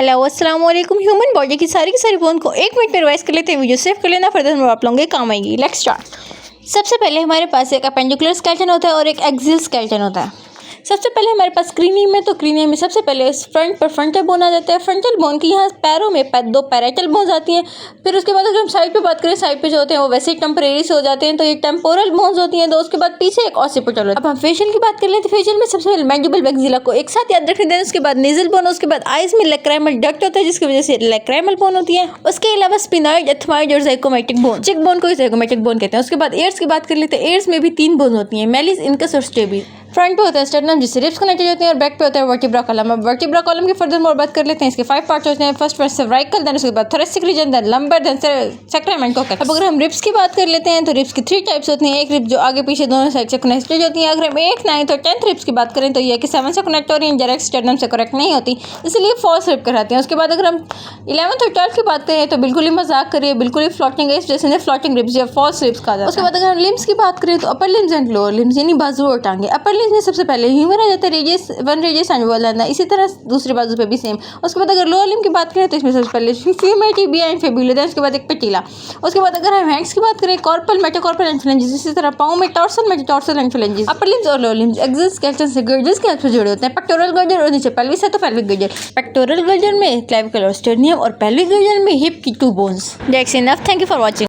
Hello अस्सलाम वालेकुम। Human body की सारी बोन को 1 मिनट में रिवाइज कर लेते हैं। वीडियो सेव कर लेना, फर्दर आप लोगों के काम आएगी। Let's start. सबसे पहले हमारे पास एक अपेंडिकुलर स्केलेटन होता है और एक एक्सियल स्केलेटन होता है। सबसे पहले हमारे पास क्रीनियम है, तो क्रीनियम में सबसे पहले फ्रंट पर फ्रंटल बोन आ जाता है। फ्रंटल बोन की यहाँ पैरों में 2 पैराइटल बोन्स आती हैं। फिर उसके बाद अगर हम साइड पे बात करें, साइड पे जो होते हैं वो वैसे ही टेम्परेरी से हो जाते हैं, तो ये टेम्पोरल बोन्स होती हैं। तो उसके बाद पीछे एक ऑसिपिटल होता है। अब हम फेशियल की बात कर लें तो फेशियल में सबसे पहले मैंडिबल मैक्सिला को एक साथ याद रखने दें। उसके बाद नेजल बोन, उसके बाद आइज में लैक्राइमल डक्ट होता है जिसकी वजह से लैक्राइमल बोन होती है। उसके अलावा स्पिनॉइड, एथमाइड और ज़ाइगोमैटिक बोन, चिक बोन को ज़ाइगोमैटिक बोन कहते हैं। उसके बाद एयर्स की बात कर लेते हैं। एयर्स में भी 3 बोन होती हैं, मेलिस, इनकस और स्टेबी। फ्रंट पे होता है स्टर्नम जिससे रिब्स कनेक्टेड होते हैं और बैक पे होता है वर्टिब्रा कॉलम। अब वर्टिब्रा कॉलम की फर्दर मोर बात कर लेते हैं। इसके 5 पार्ट्स होते हैं। फर्स्ट सर्वाइकल, देन उसके बाद thoracic region, then lumbar, then sacrament को। अब अगर हम रिब्स की बात कर लेते हैं तो रिब्स की 3 टाइप्स होती हैं। एक रिब्स जो आगे पीछे दोनों साइड से कनेक्टेड होती है। अगर हम 8, 9 और 10th रिब्स की बात करें तो ये कि 7 से कनेक्ट हो रही है, डायरेक्ट स्टर्नम से कनेक्ट नहीं होती, इसलिए फॉल्स रिब कराते हैं। उसके बाद अगर हम 11th और 12th की बात करें तो बिल्कुल ही मजाक करिए, बिल्कुल ही फ्लोटिंग है, इस वजह से फ्लोटिंग रिब्स या फॉल्स रिब्स कहा जाता है। उसके बाद अगर हम लिम्स की बात करें तो upper limbs and lower limbs यानी बाजू और टांगे। अपर लिम्स में सबसे पहले ह्यूमर आ जाता है, रेडियस 1 रेडियस एंड वोलाना, इसी तरह दूसरी बाजू पे भी सेम। उसके बाद अगर लोअर लिम्ब की बात करें तो इसमें सबसे पहले फीमर टिबिया एंड फिबुला, उसके बाद एक पेटिला। उसके बाद अगर हम हैंड्स की बात करें, कॉर्पल, मेटाकॉर्पल एंड फ्लेंजेस, इसी तरह पाँव में tarsal, मेटाटॉर्सल and flanges. Upper limbs और लोअर लिम्स एक्सियल स्केलेटन से गर्डर्स के हेल्प से जुड़े होते हैं। पेक्टोरल गर्डर और नीचे पेल्विस है तो पेल्विक गर्डर। पेक्टोरल गर्डर में क्लेविकल और स्टर्नियम और पेल्विक गर्डर में हिप की 2 bones. That's enough. Thank you for watching.